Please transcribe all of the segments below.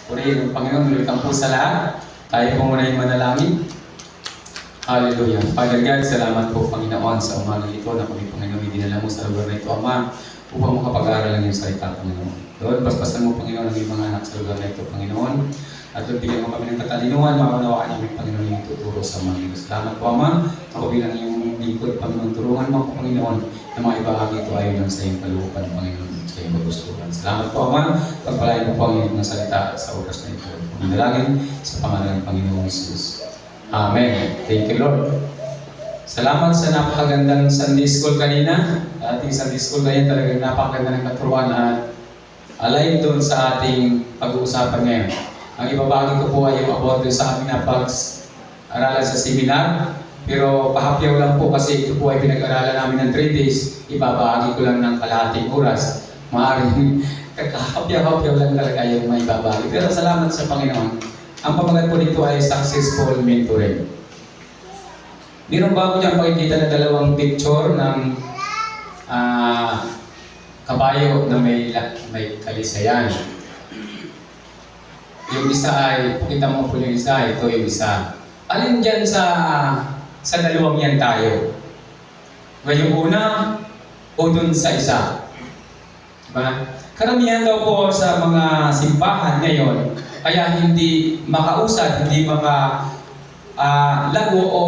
Purihin ang Panginoon, welcome po sa lahat. Tayo po muna yung manalangin. Hallelujah. Father God, salamat po Panginoon sa umagang ito na kami Panginoon dinala mo sa lugar na ito, Ama, upang makapag-aaral ng iyong salita, Panginoon. Lord, basbasan mo Panginoon ang iyong mga anak sa lugar na ito, Panginoon. At Lord, bigyan mo kami ng katalinuhan, maunawaan namin Panginoon yung tuturo sa mga ito. Salamat po, Ama. Ako bilang iyong lingkod, Panginoon, turuan mo po, Panginoon, na mga ibahagi ito ayon lang sa iyong kalooban, Panginoon, sa iyong kagustuhan. Salamat po, Ama. Pagpalain po ang iyong salita sa oras na ito. Manalangin sa pangalan ng Panginoong Jesus. Amen. Thank you, Lord. Salamat sa napakagandang Sunday School kanina. Ating Sunday School kanina talagang napakaganda ng katuruan at align doon sa ating pag-uusapan ngayon. Ang ibabagi ko po ay yung about sa amin na pag-aralan sa seminar. Pero pahapyaw lang po kasi ito po ay pinag-aralan namin ng 3 days. Ibabagi ko lang ng kalahating oras. Maaaring kahapyaw-hapyaw lang talaga yung may ibabagi. Pero salamat sa Panginoon. Ang pamagat po dito ay successful mentoring. Meron ba ako dyan pakikita na dalawang picture ng kabayo na may kalisayan. Yung isa ay, pakita mo po yung isa, ito yung isa. Alin dyan sa dalawang yan tayo? Ba yung una o dun sa isa? Diba? Karamihan daw po sa mga simbahan ngayon, kaya hindi makausad, hindi lago o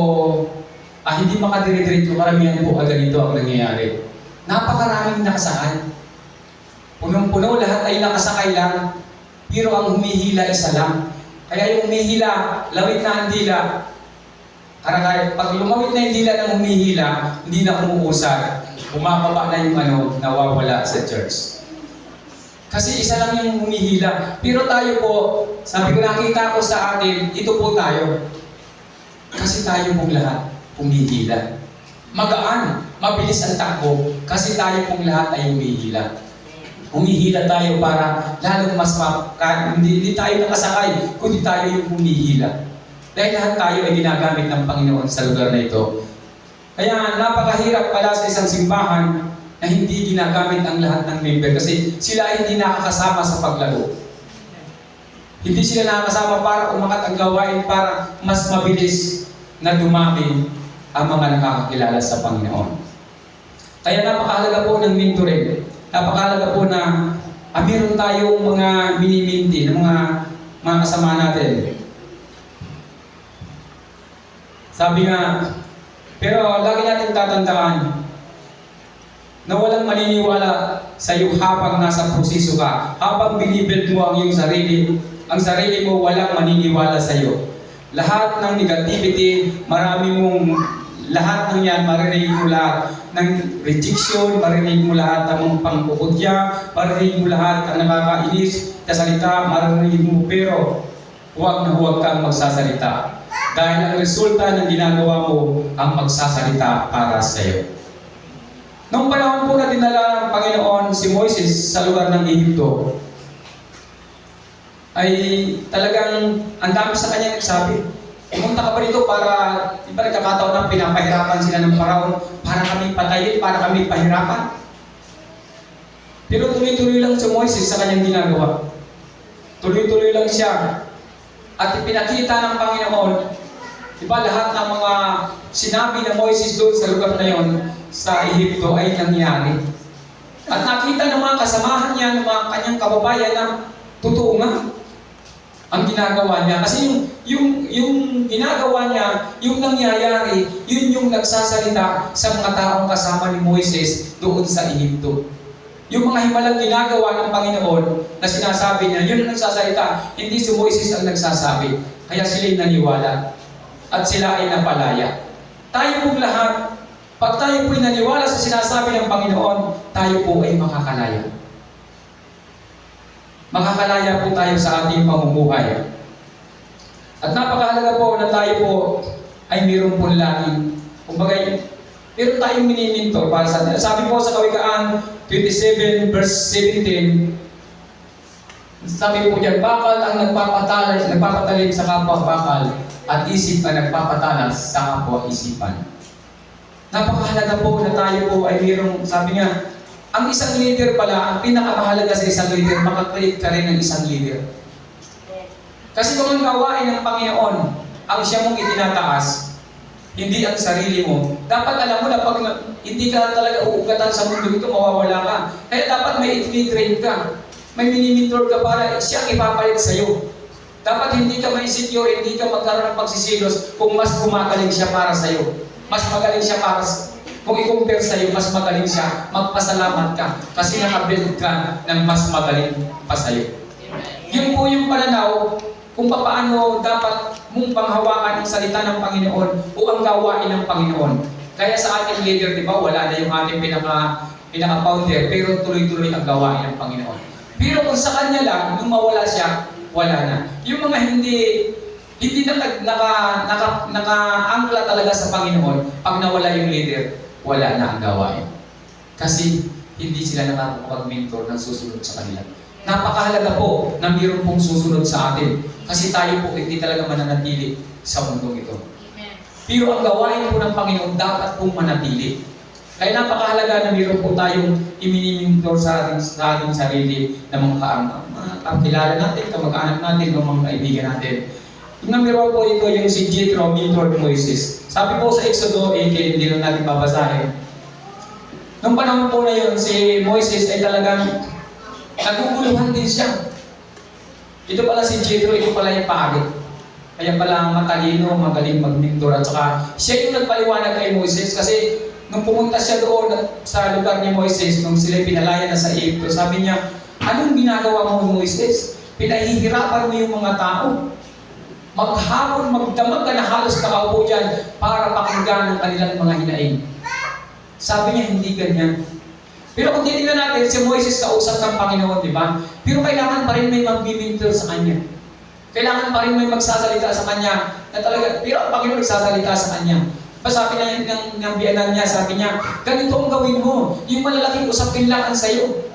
hindi makadire-diretso, karamihan po ganito ang nangyayari. Napakaraming nakasakay. Punong-puno, lahat ay nakasakay lang, pero ang humihila isa lang. Kaya yung humihila, lawit na ang dila. Pag lumawit na yung dila ng humihila, hindi na umuusad. Bumababa na yung nawawala sa church. Kasi isa lang yung humihila. Pero tayo po, sabi ko nakita ko sa atin, ito po tayo. Kasi tayo pong lahat humihila. Magaan, mabilis ang takbo. Kasi tayo pong lahat ay humihila. Humihila tayo para lalong mas hindi tayo nakasakay, kundi tayo yung humihila. Dahil lahat tayo ay ginagamit ng Panginoon sa lugar na ito. Kaya napakahirap pala sa isang simbahan na hindi ginagamit ang lahat ng member kasi sila ay hindi nakakasama sa paglago. Hindi sila nakakasama para umangat ang gawain para mas mabilis na dumami ang mga nakakakilala sa Panginoon. Kaya napakahalaga po ng mentoring. Napakahalaga po na meron tayong mga mini-minty ng mga kasama natin. Sabi nga, pero lagi natin tatandaan na walang maniniwala sa iyo habang nasa proseso ka. Habang binibuild mo ang iyong ang sarili mo walang maniniwala sa iyo. Lahat ng negativity, lahat ng yan, maririnig mo lahat ng rejection, maririnig mo lahat ng pangkukudya, maririnig mo lahat ng nakakainis, kasalita, maririnig mo, pero huwag na huwag kang magsasalita. Dahil ang resulta ng ginagawa mo ang magsasalita para sa iyo. Noong panahon po na dinala ng Panginoon si Moises sa lugar ng Egypto, ay talagang ang dami sa kanya nagsabi, pumunta ka ba dito para, di ba nagkakataon na pinapahirapan sila ng Paraon para kami patayin, para kami pahirapan? Pero tuloy-tuloy lang si Moises sa kanyang ginagawa. Tuloy-tuloy lang siya. At ipinakita ng Panginoon, di ba lahat ng mga sinabi ng Moises doon sa lugar na yon, sa Egypto ay nangyari. At nakita ng mga kasamahan niya, ng mga kanyang kababayan na totoo nga ang ginagawa niya. Kasi yung ginagawa niya, yung nangyayari, yun yung nagsasalita sa mga taong kasama ni Moises doon sa Egypto. Yung mga himalang ginagawa ng Panginoon na sinasabi niya, yun ang nagsasalita. Hindi si Moises ang nagsasabi. Kaya sila'y naniwala. At sila ay napalaya. Tayo pong lahat, pag tayo po'y naniwala sa sinasabi ng Panginoon, tayo po ay makakalaya. Makakalaya po tayo sa ating pamumuhay. At napakahalaga po na tayo po ay mayroon po laging, kumbaga, meron tayong minimintor para sa atin. Sabi po sa Kawikaan 27 verse 17, sabi po dyan, bakal ang nagpapatalim sa kapwa bakal at isip ang nagpapatalas sa kapwa isipan. Napakahalaga po na tayo po ay mayroong, sabi nga, ang isang leader pala, ang pinakamahalaga sa isang leader, makakreate ka rin ng isang leader. Kasi kung ang gawain ng Panginoon ang siya mong itinataas, hindi ang sarili mo, dapat alam mo na pag hindi ka talaga uugatan sa mundo ito, mawawala ka. Kaya dapat may i-train ka. May mini-mentor ka para siya ipapalit sa'yo. Dapat hindi ka ma-insecure, hindi ka magkaroon ng pagsisilos kung mas gumagaling siya para sa'yo. Mas magaling siya para kung i-compare sa'yo, mas magaling siya, magpasalamat ka kasi nakabuild ka ng mas magaling pa sa'yo. Yun po yung pananaw kung paano dapat mong panghawakan ang salita ng Panginoon o ang gawain ng Panginoon. Kaya sa ating leader, di ba, wala na yung ating pinaka-founder, pero tuloy-tuloy ang gawain ng Panginoon. Pero kung sa kanya lang, nung mawala siya, wala na. Yung mga hindi naka-angkla talaga sa Panginoon, pag nawala yung leader, wala na ang gawain. Kasi hindi sila nakakapag-mentor ng susunod sa kanila. Napakahalaga po na mayroon pong susunod sa atin. Kasi tayo po hindi talaga mananatili sa mundong ito. Amen. Pero ang gawain po ng Panginoon dapat pong manatili. Kaya napakahalaga na mayroon po tayong iminimentor sa ating sarili na mga kakilala natin, kamag-anak natin, o mga kaibigan natin. Yung number 1 po ito, yung si Jethro, mentor ni Moises. Sabi po sa Exodo 18, hindi lang natin babasahin. Nung panahon po na yun, si Moises ay talagang naguguluhan din siya. Ito pala si Jethro, ito pala yung pari. Kaya pala matalino, magaling mag-mentor. At saka siya yung nagpaliwanag kay Moises kasi nung pumunta siya doon sa lugar ni Moises, nung sila pinalaya na sa Egypto, sabi niya, anong ginagawa mo, Moises? Pinahihirapan mo yung mga tao. Maghapon, magdamag ka na halos nakaupo dyan para pakinggan ng kanilang mga hinaing. Sabi niya, hindi ganyan. Pero kung titignan natin, si Moises kausap ng Panginoon, di ba? Pero kailangan pa rin may mag-mentor sa kanya. Kailangan pa rin may magsasalita sa kanya na talaga, pero ang Panginoon nagsasalita sa kanya. Sabi niya ng biyanan niya, sabi niya, ganito ang gawin mo. Yung malalaking usapin lang ang sayo.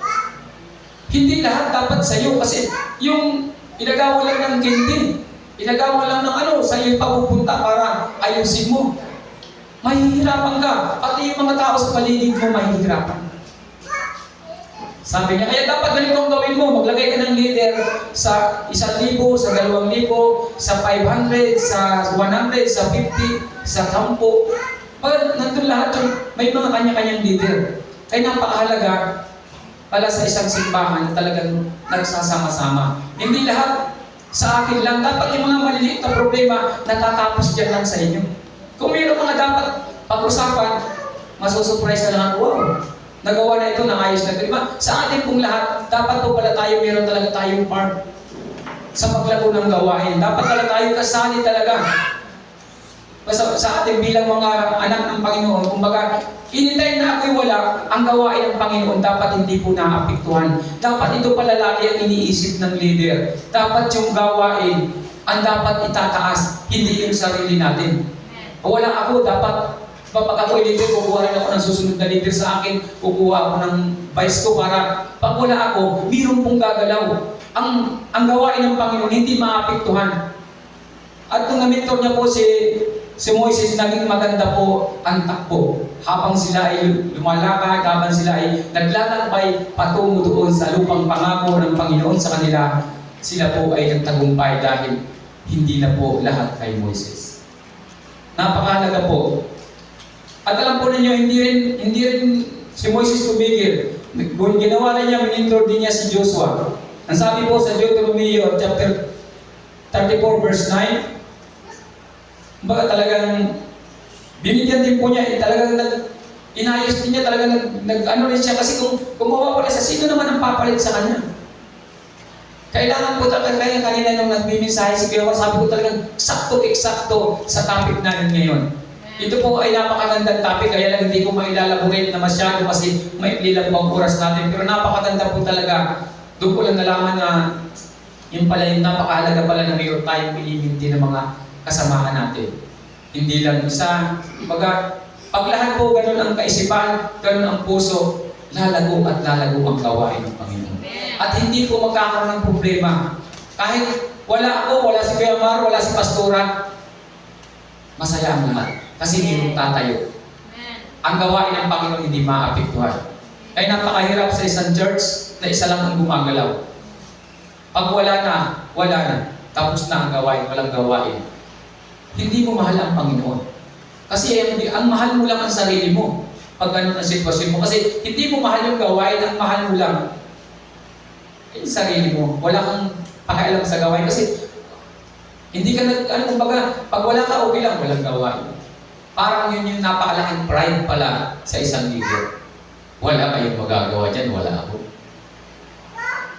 Hindi lahat dapat sayo kasi yung inagawa lang ng gindi. Inagawa lang ng sa'yo papupunta para ayusin mo. Mahihirapan ka. Pati yung mga tao sa paligid mo mahihirapan. Sabi niya, kaya dapat ganito ang gawin mo. Maglagay ka ng leader sa 1,000, sa 2,000, sa 500, sa 100, sa 50, sa 10. Pag nandun lahat yung may mga kanya-kanyang leader. Kaya napakahalaga pala sa isang simbahan na talagang nagsasama-sama. Hindi lahat sa akin lang. Dapat yung mga maliliit na problema natatapos dyan lang sa inyo. Kung mayroon mga dapat pag-usapan, masusurprise na lang ako, wow, nagawa na ito, naayos na ito. Diba? Sa atin pong lahat, dapat po pala tayo, mayroon talaga tayong part sa paglago ng gawain. Dapat pala tayo kasali talaga. Sa atin bilang mga anak ng Panginoon, kumbaga, inintay na ako'y wala, ang gawain ng Panginoon dapat hindi po naapektuhan. Dapat ito pala lagi ang iniisip ng leader. Dapat yung gawain ang dapat itataas, hindi yung sarili natin. Wala ako, dapat pag ako'y leader, kukuha rin ako ng susunod na leader sa akin, kukuha ako ng vice ko para pag wala ako, mayroon pong gagalaw. Ang gawain ng Panginoon hindi maapektuhan. At nung na-mentor niya po si Moises, naging maganda po ang takbo. Habang sila ay lumalakad, habang sila ay naglalakbay patungo doon sa lupang pangako ng Panginoon sa kanila, sila po ay nagtagumpay dahil hindi na po lahat kay Moises. Napakahalaga po. At alam po ninyo, hindi rin si Moises tumigil. Ginawa na niya, mentor din niya si Joshua. Ang sabi po sa Deuteronomy chapter 34 verse 9, baga talagang binigyan din po niya, talagang inayos din niya, talagang nag-ano rin siya kasi kung mawawala siya, sino naman ang papalit sa kanya? Kailangan po talaga, kaya kanina nung nagbimensahe si Kuya, sabi ko talagang eksakto sa topic namin ngayon. Ito po ay napakagandang topic, kaya lang hindi ko mailalaborate na masyado kasi maikli lang po ang oras natin. Pero napakaganda po talaga. Doon ko lang nalaman na yung pala yung napakahalaga pala na mayroon tayong piniminti ng mga kasamahan natin. Hindi lang isa. Pag lahat po ganun ang kaisipan, ganun ang puso, lalago at lalago ang gawain ng Panginoon. At hindi po magkakaroon ng problema. Kahit wala ako, wala si Kuya Mar, wala si Pastora, masaya ang lahat. Kasi hindi tatayo. Ang gawain ng Panginoon hindi maapektuhan. Kaya napakahirap sa isang church na isa lang ang gumagalaw. Pag wala na, wala na. tapos na ang gawain, walang gawain, hindi mo mahal ang Panginoon. Kasi ang mahal mo lang ang sarili mo pag ganun ang sitwasyon mo. Kasi hindi mo mahal yung gawain, ang mahal mo lang yung sarili mo. Wala kang pakialam sa gawain. Kasi hindi ka kumbaga, pag wala ka, okay lang, walang gawain. Parang yun yung napakalaking pride pala sa isang leader. Wala kayong magagawa dyan, wala ako.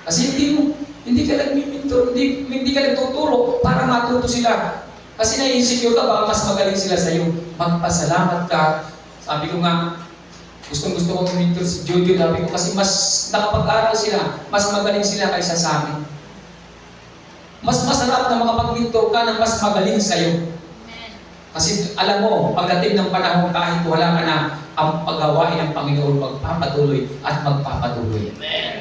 Kasi hindi ka nagmimintor, hindi ka nagtuturo para matuto sila. Kasi na-insecure ka, baka mas magaling sila sa iyo. Magpasalamat ka. Sabi ko nga, gustong-gusto kong mentor si Jojo. Sabi ko kasi mas nakapag-aral sila, mas magaling sila kaysa sa amin. Mas masarap na makapag-mentor ka na mas magaling sa iyo. Kasi alam mo, pagdating ng panahon kahit wala ka na, ang paggawain ng Panginoon magpapatuloy at magpapatuloy. Amen.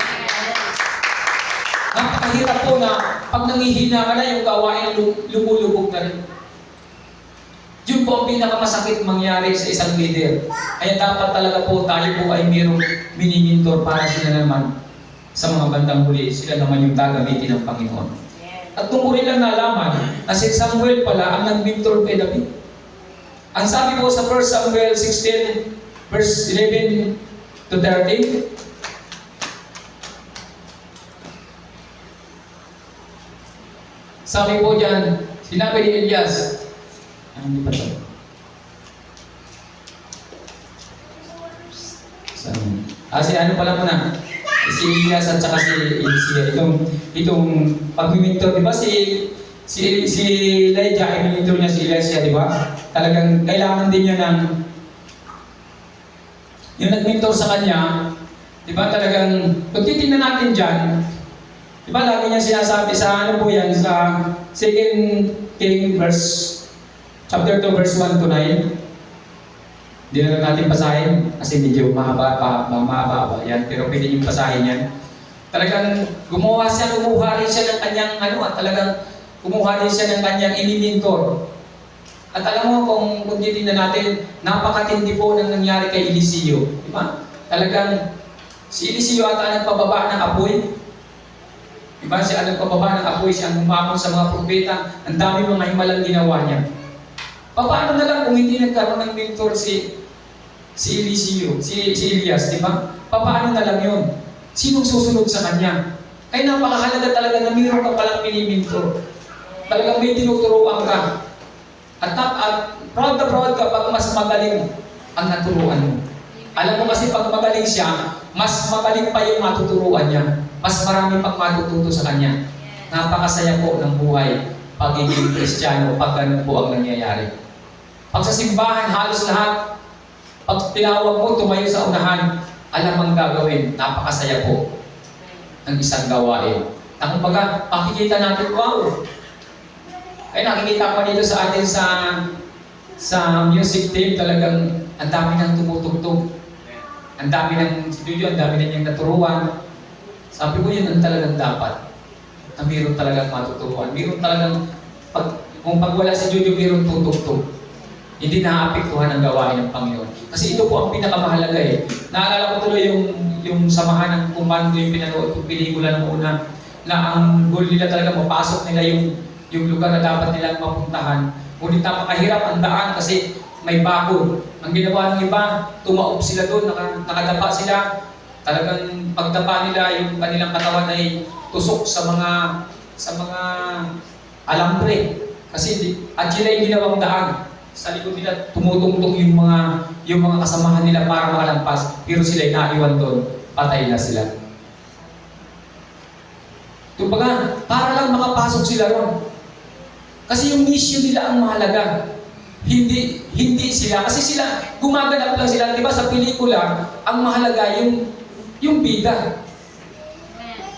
Napakahirap po na pag nangihina ka na, yung gawain lumulubog na rin. Yun po ang pinakamasakit mangyari sa isang leader. Kaya dapat talaga po tayo po ay mayroong mini-mentor para sila naman sa mga bandang huli. Sila naman yung gagamitin ng Panginoon. At kung rin lang nalaman na si Samuel pala ang nag-mentor kay David. Ang sabi po sa 1 Samuel 16, verse 11 to 13, sabi po dyan, sinabi ni Elias, hindi pa ito. Si ano pala muna, si Elias at saka si Elisea. Itong pag-mentor, di ba si Elijah ay mentor niya si Elisea, di ba? Talagang kailangan din niya ng yung nag-mentor sa kanya, di ba talagang, kung titignan natin dyan, di ba lagi niya sinasabi sa ano po yan, sa 2 King chapter 2 verse 1 to 9. Hindi na natin basahin kasi medyo mahaba yan, pero pwede niyong basahin yan. Talagang kumuha rin siya ng kanyang talagang kumuha din siya ng kanyang ini-mentor. At alam mo kung titignan natin, napakatindi po ng nangyari kay Eliseo. Di ba? Talagang si Eliseo ata nagpababa ng apoy. Diba? Siya ang nagpababa ng apoy, siya ang humamon sa mga propeta, ang dami mga himalang ginawa niya. Paano na lang kung hindi nagkaroon ng mentor si Eliseo, si Elias, di ba? Paano na lang yun? Sinong susunod sa kanya? Kaya napakahalaga talaga na mayroon ka palang mini-mentor. Talagang may tinuturuan ka. At proud ka pag mas magaling ang naturuan mo. Alam mo kasi pag magaling siya, mas magaling pa yung matuturuan niya. Mas marami pang matututo sa kanya. Napakasaya po ng buhay pagiging Kristiyano pag ganun po ang nangyayari. Pag sa simbahan, halos lahat, pag tinawag mo, tumayo sa unahan, alam ang gagawin. Napakasaya po ng isang gawain. Na kumbaga, makikita natin, wow! Ay nakikita ko dito sa atin sa music tape, talagang ang dami nang tumutugtog. Ang dami ng studio, ang dami na niyang naturuan. Sabi ko yun ang talagang dapat. Na mayroon talagang matuturuan. Mayroon talagang, kung pag wala si Jojo, mayroon tutugtog. Hindi naapektuhan ang gawain ng Panginoon. Kasi ito po ang pinakamahalaga eh. Naalala ko tuloy yung samahan ng kumando, yung pinanood kong pelikula ng una, na ang goal nila talaga mapasok nila yung lugar na dapat nilang mapuntahan. Ngunit napakahirap ang daan kasi may bakod. Ang ginawa ng iba, tumaob sila doon, nakadapa sila. Talagang pagdapa nila, yung kanilang katawan ay tusok sa mga alambre. Kasi at sila yung ginawang daan. Sa likod nila, tumutungtong yung mga kasamahan nila para makalampas. Pero sila ay naiwan doon, patay na sila. Kumbaga, para lang makapasok sila ron. Kasi yung mission nila ang mahalaga. Hindi sila. Kasi sila, gumaganap lang sila. Diba sa pelikula, ang mahalaga yung bida.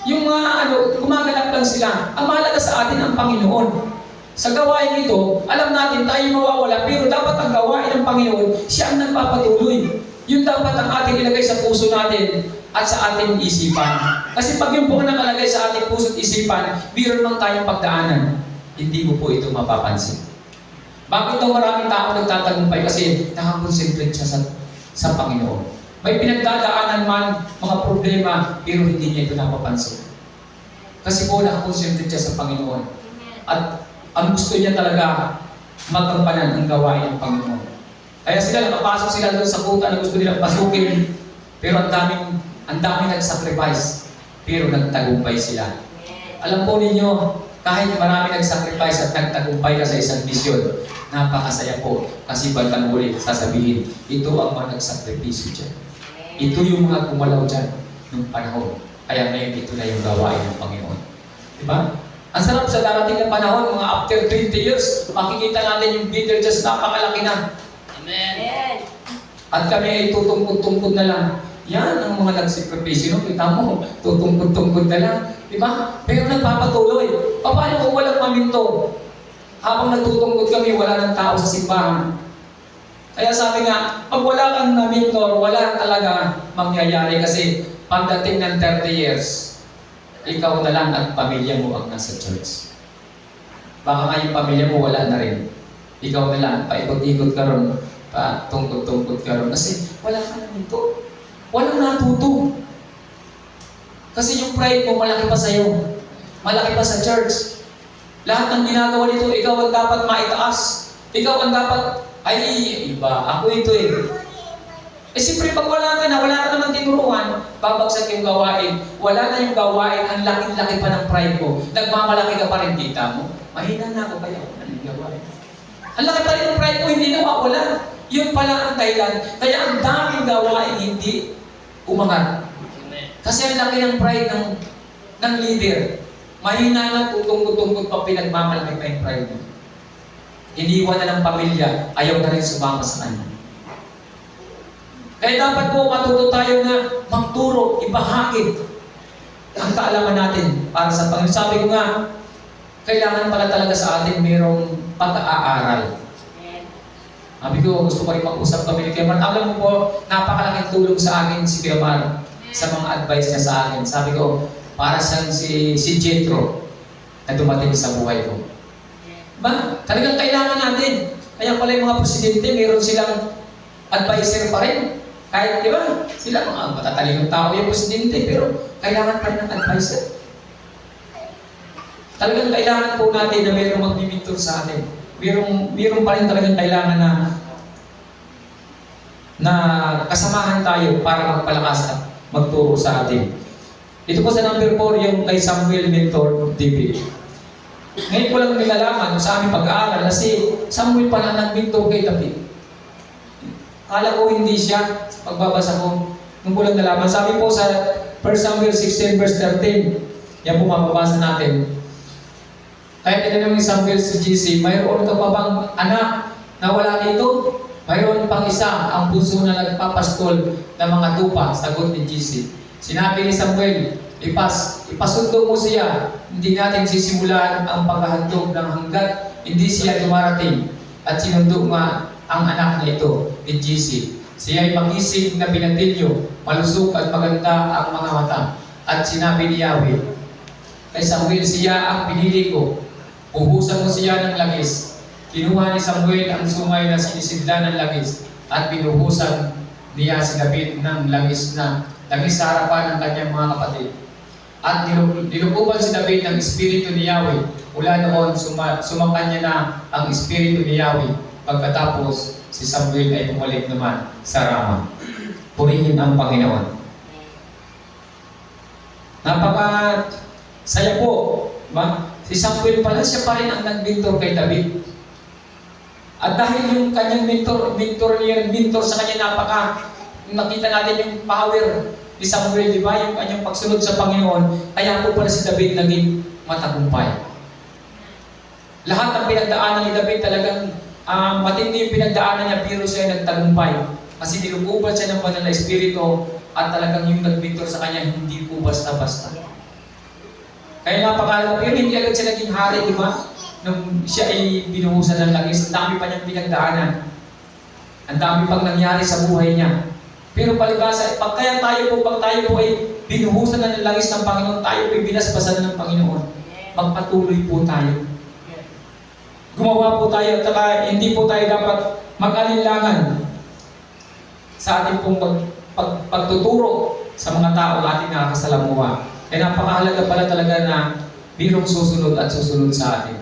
Yung mga gumaganap lang sila. Ang mahalaga sa atin ang Panginoon. Sa gawain ito, alam natin tayo mawawala, pero dapat ang gawain ng Panginoon, siya ang nagpapatuloy. Yun dapat ang ating ilagay sa puso natin at sa ating isipan. Kasi pag yung po nakalagay sa ating puso at isipan, mayroon lang tayong pagdaanan. Hindi mo po ito mapapansin. Bakit daw maraming tao nagtatagumpay? Kasi nakakonsentrate siya sa Panginoon. May pinagdadaanan man, mga problema, pero hindi niya ito napapansin. Kasi po nakakonsentrate siya sa Panginoon. At ang gusto niya talaga, magampanan ang gawain ng Panginoon. Kaya sila nakapasok sila doon sa kuta na gusto nilang pasukin, pero ang daming nag-sacrifice, pero nagtagumpay sila. Alam po ninyo, kahit marami nag-sacrifice at nagtagumpay ka sa isang misyon, napakasaya po. Kasi bandang huli, sasabihin, ito ang mga nagsakripisyo dyan. Ito yung mga gumalaw dyan ng panahon. Kaya ngayon, ito na yung gawain ng Panginoon. Diba? Ang sarap sa darating na panahon, mga after 20 years, makikita natin yung bitter just napakalaki na. Amen. At kami ay tutungkod-tungkod na lang. Yan ang mga nagsakripisyo. No? Kita mo, tutungkod-tungkod na lang. Diba? Pero nagpapatuloy. Paano kung walang maminto? Habang natutungkod kami, wala ng tao sa simbahan. Kaya sabi nga, pag wala kang naminto, wala talaga mangyayari kasi pagdating ng 30 years, ikaw na lang at pamilya mo ang nasa church. Baka nga yung pamilya mo wala na rin. Ikaw na lang, paikot-ikot ka ron, patungkod-tungkod ka ron. Kasi wala ka naminto. Walang natuto. Kasi yung pride mo malaki pa sa'yo. Malaki pa sa church. Lahat ng ginagawa nito, ikaw ang dapat maitaas. Ikaw ang dapat, ay, iba, ako ito eh. Eh siyempre, pag wala ka naman tinuruan, babagsak yung gawain. Wala na yung gawain, ang laki-laki pa ng pride mo. Nagmamalaki ka pa rin, kita mo. Mahina na ako, kaya wala yung gawain. Ang laki pa rin ng pride mo, hindi nawawala. Yun pala ang dahilan. Kaya ang daming gawain, hindi umangat. Kasi ang laki ng pride ng leader. Mahina na, tutungkod-tungkod pa pinagmamalaki pa yung pride mo. Iniwan na ng pamilya, ayaw na rin sumama sa kanya. Kaya dapat po matuto tayo na magturo, ibahagi ang kaalaman natin para sa Panginoon. Sabi ko nga, kailangan pala talaga sa atin mayroong pag-aaral. Sabi ko, gusto ko rin mag-usap kami ni Kuya Mar. Alam mo po, napakalaking tulong sa akin si Kuya Mar sa mga advice niya sa akin. Sabi ko, para siyang si Jethro na dumating sa buhay ko. Ba? Talagang kailangan natin. Kaya pala yung mga presidente, mayroon silang advisor pa rin. Kahit, di ba, sila mga matatalinong tao yung presidente, pero kailangan pa rin ng advisor. Talagang kailangan po natin na mayroong magmimitor sa atin. Mayroong pa rin talagang kailangan na kasamahan tayo para magpalakas at magturo sa atin. Ito po sa number 4, yung kay Samuel Mentor TV. Ngayon ko lang nilalaman sa aming pag-aaral na si Samuel pala nag-mentor kay David. Akala ko hindi siya sa pagbabasa ko. Nung ko lang nalaman. Sabi po sa 1 Samuel 16 verse 13, yan po mababasa natin. Kaya tinanong ni Samuel si GC, mayroon ka pa bang anak na wala dito? Mayroon pang isa, ang bunso na nagpapastol ng mga tupa, sagot ni GC. Sinabi ni Samuel, ipasundo mo siya. Hindi natin sisimulan ang paghahandog ng hanggat hindi siya dumarating. At sinundo nga ang anak na ito ni GC. Siya ay magising na binatilyo, malusog at maganda ang mga mata. At sinabi ni Yahweh, kay Samuel, siya ang pinili ko. Ubusan mo siya ng langis. Kinuha ni Samuel ang sungay na sinisidla ng langis at binuhusan niya si David ng langis sa harapan ng kanyang mga kapatid. At nilukuban si David ng espiritu ni Yahweh. Mula noon, sumakanya na ang espiritu ni Yahweh. Pagkatapos, si Samuel ay bumalik naman sa Rama. Purihin ang Panginoon. Napaka-saya po. Ba? Si Samuel pala, siya pa rin ang nag-mentor kay David. At dahil yung kanyang mentor sa kanya, nakita natin yung power ni Samuel, di ba? Yung kanyang pagsunod sa Panginoon, kaya po pala si David naging matagumpay. Lahat ng pinagdaanan ni David talagang matindi yung pinagdaanan niya, pero siya nagtagumpay. Kasi nilukuban siya ng banal na espiritu at talagang yung nag-mentor sa kanya, hindi po basta-basta. Kaya napakalaga, pero hindi agad siya naging hari, di ba? Nung siya ay binuhusan ng langis, ang dami pa niyang pinagdaanan. Ang dami pang nangyari sa buhay niya. Pero palibasa, pag tayo po ay binuhusan ng langis ng Panginoon, tayo po ay binasbasan ng Panginoon. Magpatuloy po tayo. Gumawa po tayo at hindi po tayo dapat mag-alinlangan sa ating pong pagtuturo sa mga tao ating nakakasalamuha. Kaya napakahalaga pala talaga na mayroong susunod at susunod sa atin.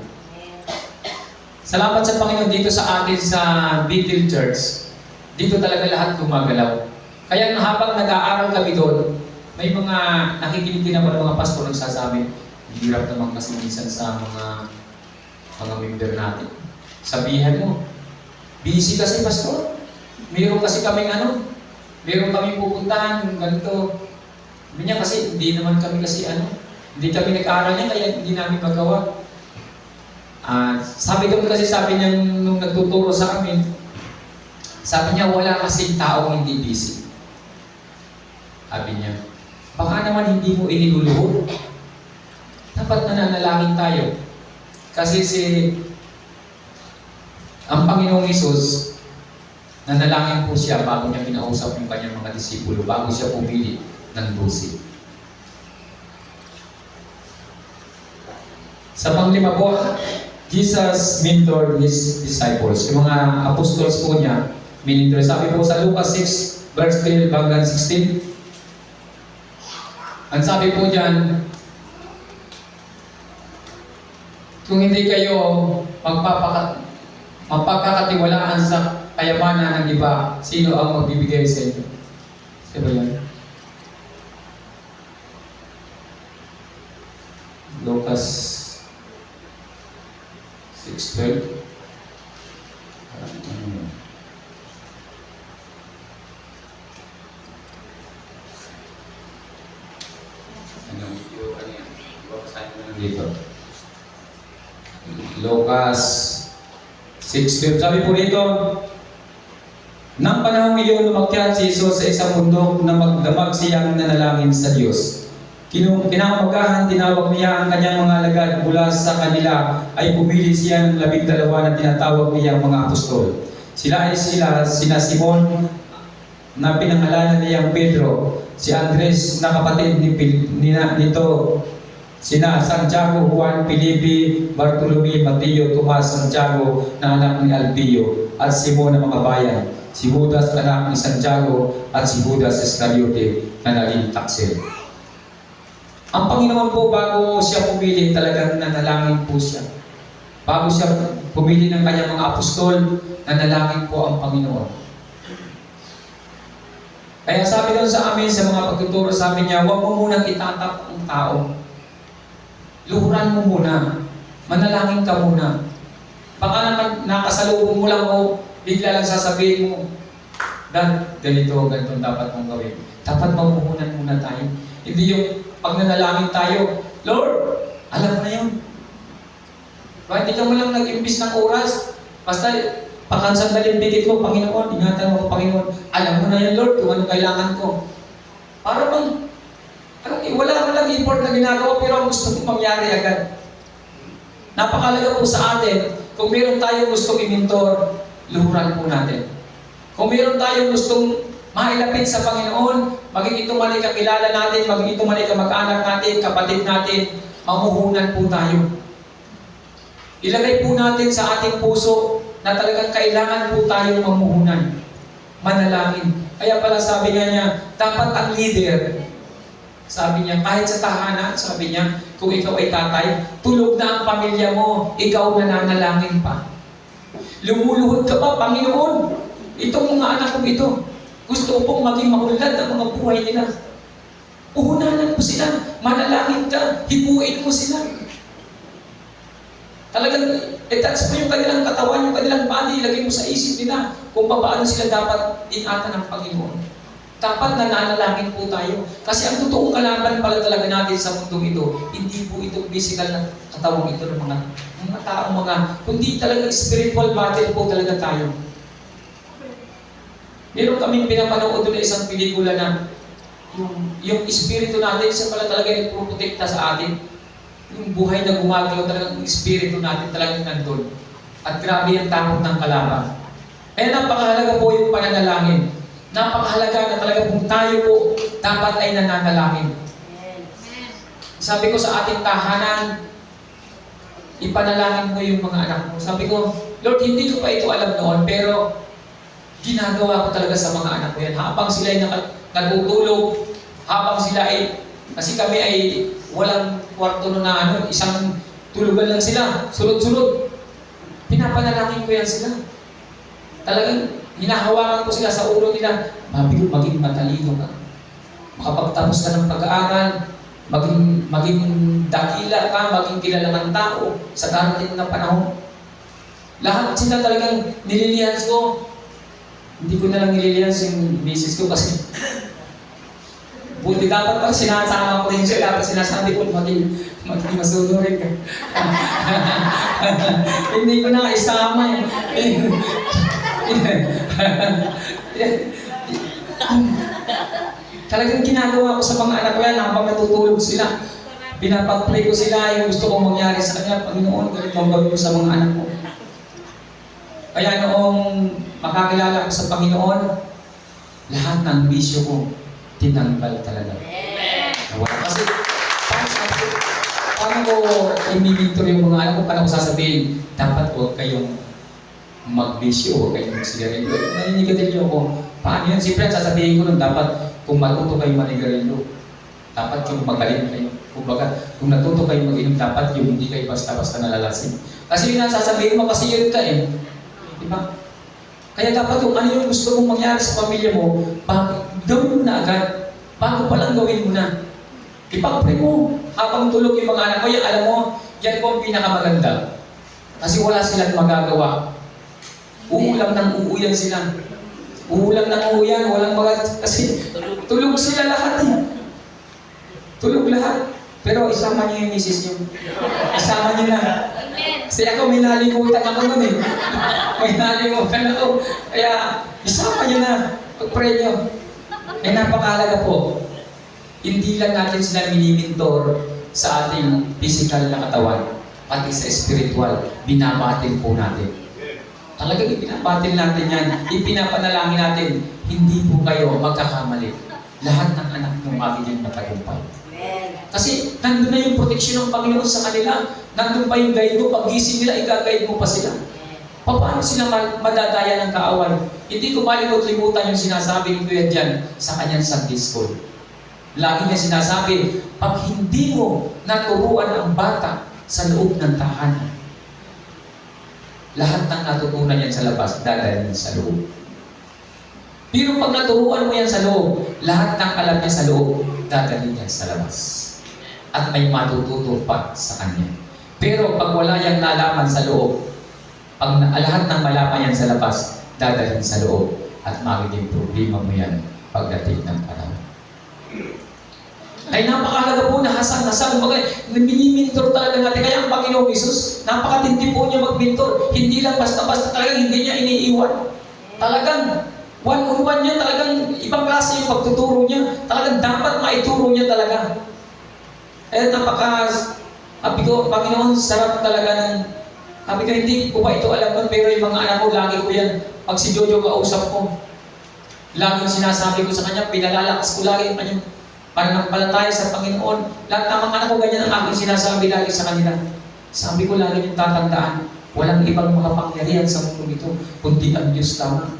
Salamat sa Panginoon dito sa atin sa Bethel Church. Dito talaga lahat gumagalaw. Kaya habang nag-aaral kami doon, may mga nakikinig din ako ng mga pastor nagsasabi, hirap naman kasi minsan sa mga member natin. Sabihan mo, busy kasi pastor. Meron kasi kaming meron kaming pupuntahan, ganito. Sabi niya kasi, hindi naman kami kasi hindi kami nag-aaral niya, kaya hindi namin magawa. Sabi niya nung nagtuturo sa amin, sabi niya, wala kasing taong hindi busy. Sabi niya, baka naman hindi mo iniluluhod. Dapat nananalangin tayo. Kasi ang Panginoong Hesus, nanalangin po siya bago niya kinausap yung kanyang mga disipulo, bago siya pumili ng 12. Sa panglima po, Jesus mentored His disciples. Yung mga apostles po niya, minister. Sabi po sa Lucas 6, verse 12 hanggang 16, ang sabi po dyan, kung hindi kayo magpapakatiwalaan sa kayamanan ng iba, sino ang magbibigay sa inyo? Diba yan? Lucas 6:12. Dito. Lucas 6:12. Sabi po dito, nang panahong iyon, umakyat si Jesus sa isang bundok na magdamag siyang nanalangin sa Diyos. Kinaumagahan, tinawag niya ang kanyang mga alagad mula sa kanila ay pumili siya ng 12 na tinatawag niyang mga apostol. Sina Simon na pinangalanan niyang Pedro, si Andres na kapatid nito, sina Santiago, Juan, Felipe, Bartolome, Mateo, Tomas, Santiago na anak ni Alpeo, at Simon na mga bayan, si Judas anak ni Santiago, at si Judas Iscariote na naging taksel. Ang Panginoon po, bago siya pumili, talagang nanalangin po siya. Bago siya pumili ng kanyang mga apostol, nanalangin po ang Panginoon. Kaya sabi doon sa amin, sa mga pagtuturo sa amin niya, huwag mo munang itatap ang tao. Luhuran mo muna. Manalangin ka muna. Baka naman nakasalubong mo lang o bigla lang sasabihin mo, Dad, ganito dapat mong gawin. Dapat mamuhunan muna tayo. Hindi yung pag nanalangin tayo, Lord, alam mo na yun. Bakit hindi ka mo lang nag-imbis ng oras? Basta pakansandaling bigit mo, Panginoon, ingatan mo, Panginoon. Alam mo na yan, Lord, kung ano kailangan ko. Para bang, wala ka lang effort na ginagawa, pero ang gusto mong mangyari agad. Napakalaga po sa atin, kung meron tayong gustong i-mentor, luhuran po natin. Kung meron tayong gustong mailapit sa Panginoon, maging ito man ay kakilala natin, maging ito man ay kamag-anak natin, kapatid natin, mamuhunan po tayo. Ilagay po natin sa ating puso na talagang kailangan po tayong mamuhunan. Manalangin. Kaya pala sabi niya, dapat ang leader, sabi niya, kahit sa tahanan, sabi niya, kung ikaw ay tatay, tulog na ang pamilya mo, ikaw nananalangin pa. Lumuluhod ka pa, Panginoon, itong mga anak ko ito, gusto pong maging maunlad ang mga buhay nila. Uhunanan mo sila, manalangin ka, hibuin mo sila. Talagang, touch mo yung kanilang katawan, yung kanilang body, ilagay mo sa isip nila kung paano sila dapat ingatan ng Panginoon. Dapat nananalangin po tayo. Kasi ang totoong kalaban pala talaga natin sa mundong ito, hindi po itong physical na katawang ito ng mga taong kundi talaga spiritual battle po talaga tayo. Meron kaming pinapanood doon na isang pelikula na yung espiritu natin, siya pala talaga nagpuprotekta sa atin. Yung buhay na gumagalaw talaga, yung espiritu natin talagang nandun. At grabe ang takot ng kalaban. Kaya napakahalaga po yung pananalangin. Napakahalaga na talaga kung tayo po dapat ay nananalangin. Sabi ko sa ating tahanan, ipanalangin mo yung mga anak mo. Sabi ko, Lord, hindi ko pa ito alam noon, pero ginagawa ko talaga sa mga anak ko yan. Habang sila ay nagutulog, habang sila ay, kasi kami ay walang kwarto na isang tulugan lang sila, sunod-sunod. Pinapanalangin ko yan sila. Talagang hinahawakan ko sila sa ulo nila. Mabigo, maging matalino ka. Makapagtapos ka ng pag-aaral, maging dakila ka, maging kilala ng tao sa darating na panahon. Lahat sila talagang nililihans ko. Hindi ko na lang nililihans yung misis ko kasi buti dapat pag sinasama ko rin siya, dapat sinasabi ko maging masunurin ka. Hindi ko na isama eh. Talagang ginagawa ko sa mga anak ko yan habang natutulog sila. Pinapag-pray ko sila yung gusto kong mangyari sa kanila. Panginoon, ganito ang gawin ko sa mga anak ko. Kaya noong makakilala ko sa Panginoon, lahat ng bisyo ko, tinanggal talaga. Nawala. Kasi, paano ko i-mentor yung mga anak ko, paano ko sasabihin, dapat huwag kayong mag-bisyo, huwag kayong mag-sigarilyo. Naninigarilyo ako. Paano yun? Siyempre, sasabihin ko nun, dapat kung matuto kayo manigarilyo, dapat yung magaling kayo. Kumbaga, kung natuto kayo mag-inom, dapat yung hindi kayo basta-basta nalalasing. Kasi yun ang sasabihin mo, kasi yun ka eh. Diba? Kaya dapat yung ano yung gusto mong mangyari sa pamilya mo, gawin mo na agad. Bago pa lang gawin mo na. Ipag-pray mo. Habang tulog yung mga anak ko, yan, alam mo, yan po ang pinakamaganda. Kasi wala silang magagawa. Uulam ng uuyan sila. Uulam ng uuyan, walang kasi tulog sila lahat eh. Tulog lahat. Pero isama niyo yung misis niyo. Isama niyo na. Kasi ako may nalimutan ako nun eh. May nalimutan ako. Kaya isama niyo na. Pag-pray niyo. Eh napakahalaga po. Hindi lang natin sila minimentor sa ating physical na katawan. Pati sa spiritual, binabatin po natin. Talagang ipinabatin natin yan. Ipinapanalangin natin. Hindi po kayo magkakamali. Lahat ng anak ng magiging matagumpay. Kasi nandun na yung proteksyon ng Panginoon sa kanila. Nandun pa yung guide mo. Pag gising nila, i-guide mo pa sila. Paano sila madadaya ng kaaway? Hindi ko malimut-limutan yung sinasabi ni Kuya Jan sa kanyang Sunday school. Lagi niya sinasabi, pag hindi mo naturuan ang bata sa loob ng tahanan, lahat ng natutunan yan sa labas, dadalhin sa loob. Pero pag naturuan mo yan sa loob, lahat ng alam niya sa loob, dadalhin yan sa labas. At may matututo pa sa kanya. Pero pag wala yang nalaman sa loob, pag lahat ng malaman yan sa labas, dadalhin sa loob. At magiging problema mo yan pagdating ng panahon. Ay napakahalaga po na hasang-hasang. Mini-mentor talaga natin. Kaya ang Panginoong Isus, napakatindi po niya mag-mentor. Hindi lang basta-basta talagang hindi niya iniiwan. Talagang one-on-one niya, talagang ibang klase yung pagtuturo niya. Talagang dapat maituro niya talaga. Eh sabi ko, Panginoon, sarap talaga ng, sabi ko, hindi ko pa ito alam nun, pero yung mga anak ko, lagi ko yan. Pag si Jojo kausap ko, laging sinasabi ko sa kanya, pinalalakas ko lagi yung kanyang pananampalataya sa Panginoon. Lahat ng mga anak ko, ganyan ang aking sinasabi lagi sa kanila. Sabi ko lagi yung tatandaan, walang ibang makapangyarihan sa mundo ito, kundi ang Diyos lamang.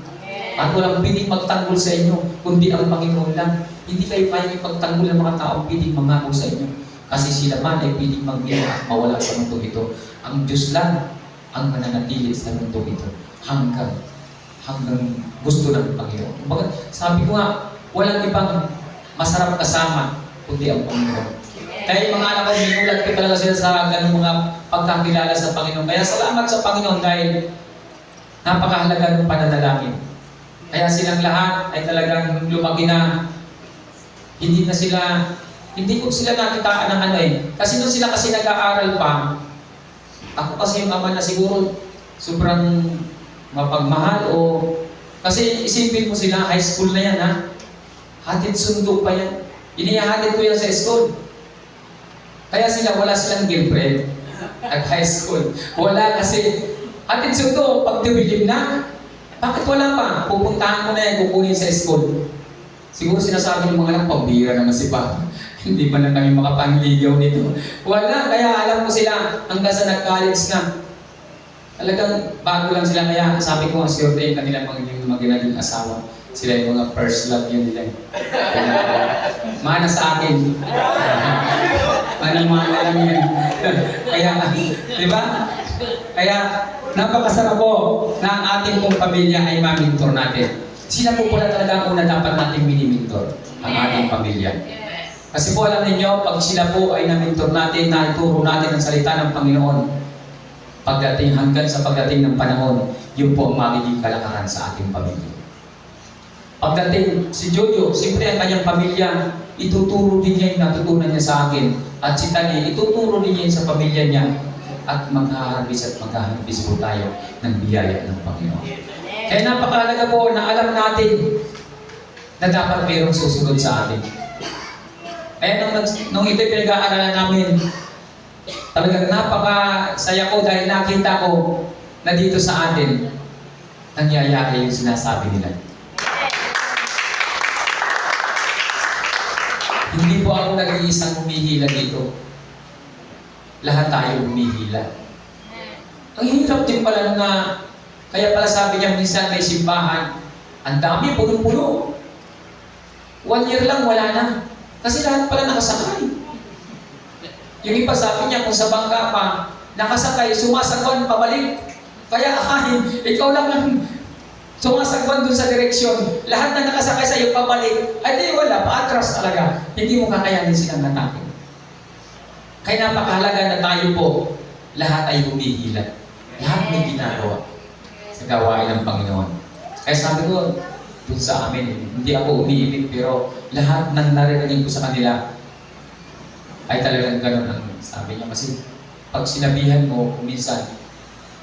At walang piling magtanggol sa inyo, kundi ang Panginoon lang. Hindi kayo kaya ipagtanggol ng mga taong piling mangako sa inyo. Kasi sila man ay piling magbilang at mawala sa mundo ito. Ang Diyos lang ang mananatili sa mundo ito hanggang gusto ng Panginoon. Kumbaga, sabi ko nga, walang ibang masarap kasama, kundi ang Panginoon. Kaya yung mga anak ko, minulat ko talaga sila sa ganung mga pagkakilala sa Panginoon. Kaya salamat sa Panginoon dahil napakahalaga ng pananalangin. Kaya silang lahat ay talagang lumaki na, hindi ko sila nakitaan ng ano eh. Kasi nung sila kasi nag-aaral pa, ako kasi yung ama na siguro sobrang mapagmahal o kasi isipin mo sila, high school na yan ha. Hatid sundo pa yan. Inihahatid ko yan sa school. Kaya wala silang girlfriend at high school. Wala kasi, hatid sundo, pag diwilim na, bakit wala pa? Pupuntahan mo na yan, kukunin sa school. Siguro sinasabi ng mga anak, pambira naman si Papa. Hindi ba na kami makapangligaw nito? Wala, kaya alam ko sila hanggang sa nag-college na. Talagang bago lang sila, kaya sabi ko nga sure yung kanilang mga naging asawa. Sila yung mga first love yun nila. Mana sa akin. Mana lang yan. Kaya, di ba? Kaya napakasarap po na ang ating pong pamilya ay mamintor natin. Sila po pala talaga ang una dapat nating minimintor, ang ating pamilya. Kasi po alam ninyo, pag sila po ay namintor natin, naituro natin ang salita ng Panginoon, hanggang sa pagdating ng panahon, yun po ang magiging kalakaran sa ating pamilya. Pagdating si Jojo, siyempre ang kanyang pamilya, ituturo din niya yung natutunan niya sa akin. At si Tani, ituturo din niya sa pamilya niya. At maghaharvest po tayo ng biyaya ng Panginoon. Kaya napakahalaga po na alam natin na dapat mayroong susunod sa atin. Kaya nung ito'y pinag-aaralan namin, talagang napakasaya ko dahil nakita ko na dito sa atin, nangyayari yung sinasabi nila. Hindi po ako nag-iisang humihila dito. Lahat tayo humihila. Ang hirap din pala na, kaya pala sabi niya minsan may simbahan, ang dami, puno-puno. 1 year lang, wala na. Kasi lahat pala nakasakay. Yung iba sabi niya, kung sa bangka pa, nakasakay, sumasagwan, pabalik. Kaya ikaw lang ang sumasagwan dun sa direksyon. Lahat na nakasakay sa iyo, pabalik. Ay di, wala, paatras talaga. Hindi mo kakayanin silang natakot. Kaya napakahalaga na tayo po, lahat ay humihila. Lahat may ginagawa sa gawain ng Panginoon. Kaya sabi ko, dun sa amin, hindi ako umiibig, pero lahat ng naririnig ko sa kanila ay talagang ganun ang sabi niya. Kasi pag sinabihan mo, minsan,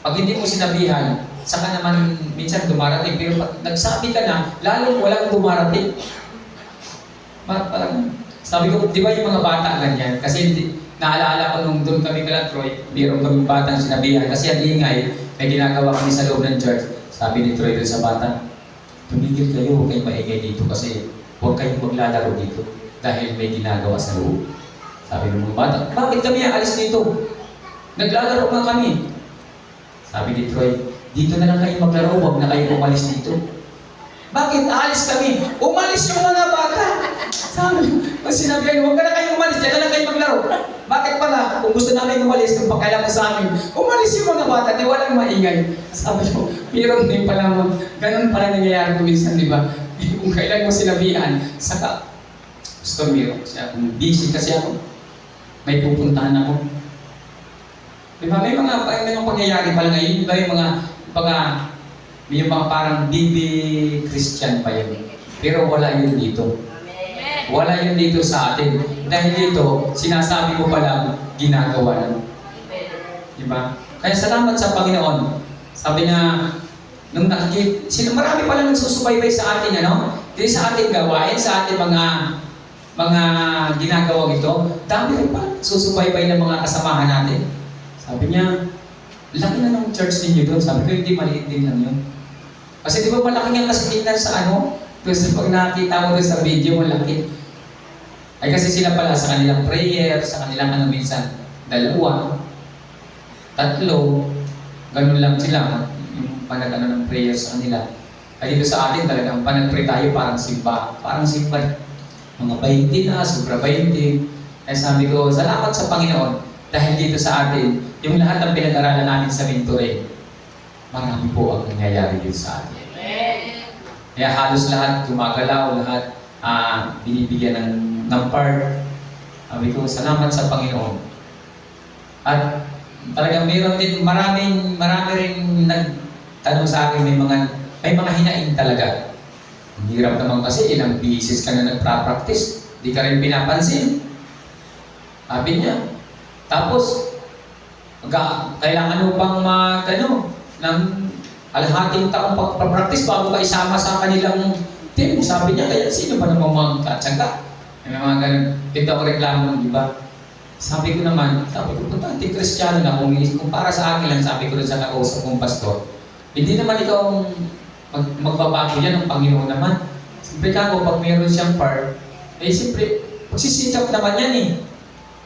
pag hindi mo sinabihan, saka naman minsan dumarating, pero pag nagsabi ka na, lalong walang dumarating. Parang, sabi ko, di ba yung mga bata ganyan? Kasi naalala ko nung doon kami kala Troy, mayroong kaming batang sinabihan, kasi ang ingay, may ginagawa kami sa loob ng church. Sabi ni Troy doon sa bata, tumigil kayo, huwag kayong maingay dito kasi huwag kayong maglalaro dito dahil may ginagawa sa loob. Sabi ng mga bata, bakit kami aalis dito? Naglalaro nga kami. Sabi ni Troy, dito na lang kayo maglaro, huwag na kayo umalis dito. Bakit aalis kami? Umalis yung mga bata. Sabi, pag sinabi, huwag ka na kayo umalis, dyan na lang kayo maglaro. Bakit pala? Kung gusto namin umalis, kung pakailan mo sa amin, umalis yung mga bata, di walang maingay. Sabi ko, mayroon din pala mo, ganun pala nangyayari ko minsan, di ba? Kung kailan mo sinabihan, saka, gusto meron siya, kung busy kasi ako, may pupuntahan ako. Di ba? May mga pangyayari pala ngayon, may mga parang bibi Christian pa yun. Pero wala yun dito. Wala yun dito sa atin. Dahil dito, sinasabi ko palang ginagawa lang. Diba? Kaya salamat sa Panginoon. Sabi na, nung nakikita, marami palang nagsusubaybay sa atin, Di sa ating gawain, sa ating mga ginagawang ito, dami rin palang susubaybay ng mga kasamahan natin. Sabi niya, laki na ng church ninyo doon. Sabi ko, hindi maliit din lang yun. Kasi di ba malaki ang kasakitan sa Kasi pag nakita mo doon sa video, malaki. Ay kasi sila pala sa kanilang prayer, sa kanilang minsan, 2, 3, ganun lang sila. Yung panag ng prayer sa kanila. Ay dito sa atin talagang panag-pray tayo parang simba. Parang simba. Mga 20 na, sobra 20. Ay sabi ko, salamat sa Panginoon. Dahil dito sa atin, yung lahat ng pinag-aralan namin sa Mentoring, marami po ang nangyayari dito sa atin. Kaya halos lahat gumagalaw, lahat binibigyan ng part. Sabi ko, salamat sa Panginoon. At talagang mayroon din, marami rin nagtanong sa akin, may mga hinaing talaga. Ang hirap naman kasi, ilang beses ka na nagpa-practice, di ka rin pinapansin. Sabi niya. Tapos, kailangan mo pang ng alhating taong pagpapractice bago ka isama sa kanilang team. Sabi niya, kaya sino ba namang magkatsaga? May mga ganun. Dito ako reklamo ng iba. Sabi ko, importante Kristiyano na kung para sa akin lang, sabi ko rin sa nakausap kong pastor, hindi naman ikaw magbabago yan ng Panginoon naman. Siyempre ka pag mayroon siyang part, siyempre, magsisikap naman yan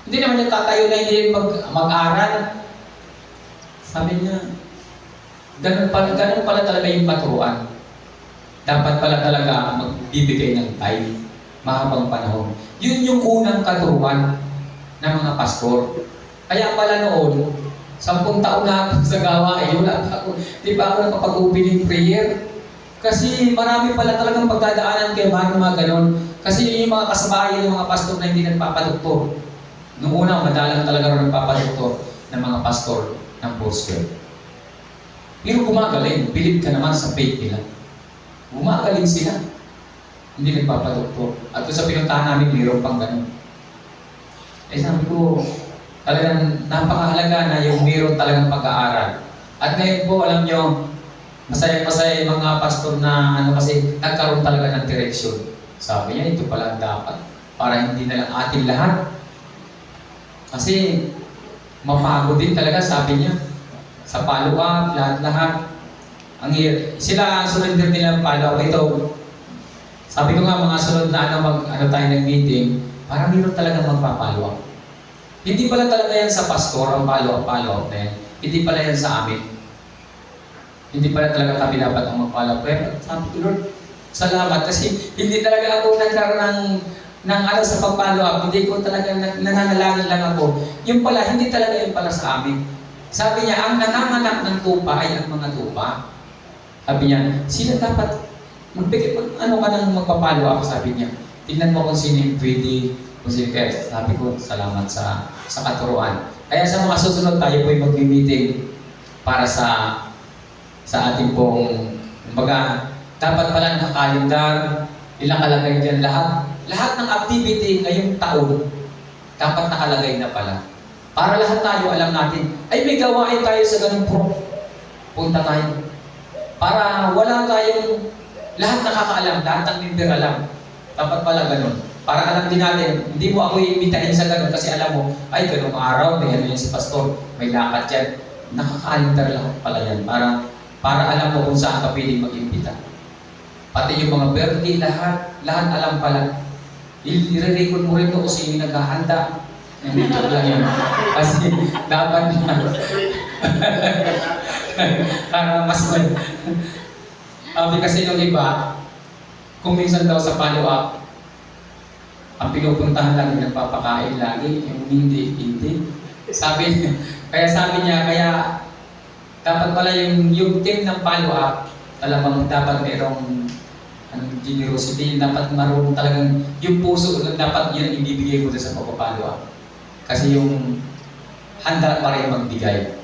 Hindi naman yung tatayo na hindi mag-aral. Sabi niya, ganun pala talaga yung paturuan. Dapat pala talaga magbibigay ng time, mahabang panahon. Yun yung unang katuruan ng mga pastor. Kaya pala noon, 10 taon na ako sa gawain, wala pa ako, di pa ako nakapag-opening prayer. Kasi marami pala talagang pagdadaanan kaya bago mga ganon. Kasi yung mga kasabayan ng mga pastor na hindi nagpapadoktor. Noong una, madalang talaga rin nagpapadoktor ng mga pastor ng Foursquare. Pero gumagaling, believe ka naman sa faith nila. Gumagaling sila. Hindi nagpapadoktor. At kung sa pinuntahan namin, mayroon pang ganon. Eh sabi ko, talagang napakahalaga na yung mayroon talagang pag-aaral. At ngayon po, alam nyo, masaya-masaya yung mga pastor na kasi nagkaroon talaga ng direksyon. Sabi niya, ito pala ang dapat. Para hindi na lang atin lahat. Kasi mapagod din talaga, sabi niya. Sa follow-up, lahat-lahat. Sila ang surrender nila ang follow-up. Ito, sabi ko nga mga sunod na tayo ng-meeting, para mayroon talaga magpa-follow-up. Hindi pala talaga yan sa pastor ang follow-up na yan. Hindi pala yan sa amin. Hindi pala talaga kami dapat ang mag-follow-up. Pero sabi ko, Lord, salamat kasi hindi talaga ako nagkaroon ng sa pag-follow-up. Hindi ko talaga nananalangin lang ako. Yung pala, hindi talaga yung pala sa amin. Sabi niya, ang nanganganak ng tupa ay ang mga tupa. Sabi niya, sila dapat ka nang magpa-follow-up, sabi niya. Tingnan mo kung sino yung pwede. Kaya sabi ko, salamat sa katuruan. Kaya sa mga susunod tayo po yung mag-meeting para sa ating pong, kumbaga, dapat pala nakakalendar, ilang kalagay dyan lahat. Lahat ng activity ngayong taon, dapat nakalagay na pala. Para lahat tayo alam natin, ay may gawain tayo sa ganung punta tayo. Para wala tayong, lahat nakakaalam, lahat ng member alam. Dapat pala ganun. Para alam din natin, hindi mo ako iimbitahin sa ganun kasi alam mo, ay ganung araw, may ano yan si pastor, may lakad yan. Nakakaalindar lahat pala yan para alam mo kung saan ka pwedeng mag-imbita. Pati yung mga birthday, lahat alam pala. I-record mo rin kung sino yung naghahanda. Hindi ko lang yun. Kasi dapat na. Para mas sabi kasi nung iba, kung minsan daw sa follow-up, ang pinupuntahan lagi, nagpapakain lagi, yung hindi. Kaya sabi niya, dapat pala yung team ng follow-up, talagang dapat mayroong generosity, dapat marunong talagang yung puso, dapat yun ibibigay mo sa pagpapalo-up. Kasi yung handa pa rin magbigay.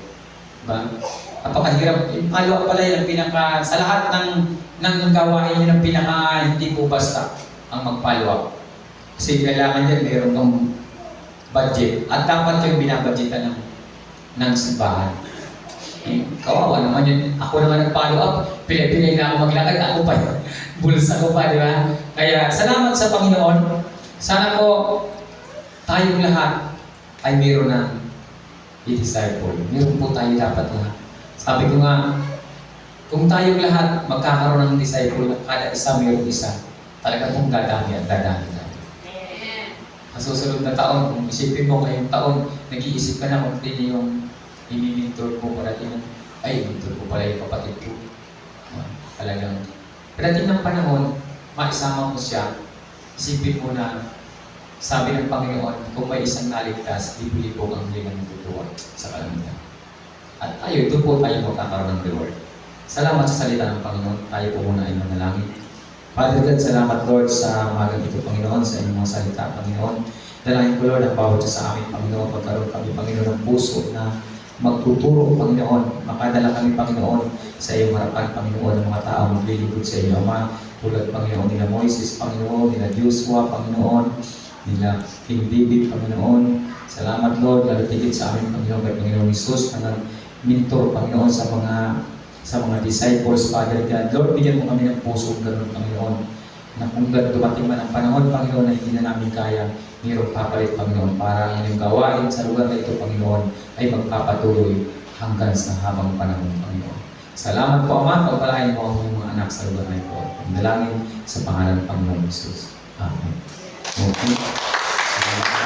Diba? Napakahirap. Yung follow-up pala yung sa lahat ng gawain yun ang hindi po basta ang mag-follow-up. Kasi kailangan dyan mayroon ng budget. At dapat yung binabudgetan ng simbahan. Kawawa naman yun. Ako naman nag-follow up, pilay-pilay na ako maglakad, ako pa yun. Bulsa ko pa, di ba? Kaya salamat sa Panginoon. Sana po tayong lahat ay mayroon ng i-disciple. Mayroon po tayo dapat lahat. Sabi ko nga, kung tayong lahat magkakaroon ng disciple, kada isa mayroon isa, talaga pong dadami at dadami tayo. Sa susunod na taon, kung isipin mo ngayong taon, nag-iisip ka na kung hindi yung i-mentor ko parating mentor ko pala yung kapatid ko. Talagang, parating ng panahon, maisama mo siya, isipin mo na, sabi ng Panginoon, kung may isang naligtas, libo-libo ang hindi ng tutuwa sa kalamitan. At doon po tayo magkakaroon ng reward. Salamat sa salita ng Panginoon, tayo po muna ay manalangin. Father God, salamat Lord sa umagang ito, Panginoon, sa inyong mga salita, Panginoon. Dalangin ko Lord, ang bawat sa amin, Panginoon, pagkaroon kami, Panginoon, ng puso na magtuturo, Panginoon. Makadala kami, Panginoon, sa iyong harapan, Panginoon, ng mga tao maglilingkod sa iyo, Ama. Tulad, Panginoon, nila Moises, Panginoon, nila Joshua, Panginoon, nila King David, Panginoon. Salamat, Lord, lalo tigit sa amin, Panginoon, kay Panginoon Jesus, na mentor, Panginoon, sa mga disciples, Father God. Lord, bigyan mo kami ng puso, ganun, Panginoon, na kung dumating man ang panahon, Panginoon, na hindi na namin kaya, mayroong papalit, Panginoon, para ang inyong gawain sa lugar na ito, Panginoon, ay magpapatuloy hanggang sa habang panahon, Panginoon. Salamat po, Ama, pagpalain mo ang mga anak sa lugar na ito. Dalangin sa pangalan ng Panginoon Jesus. Amen. Okay.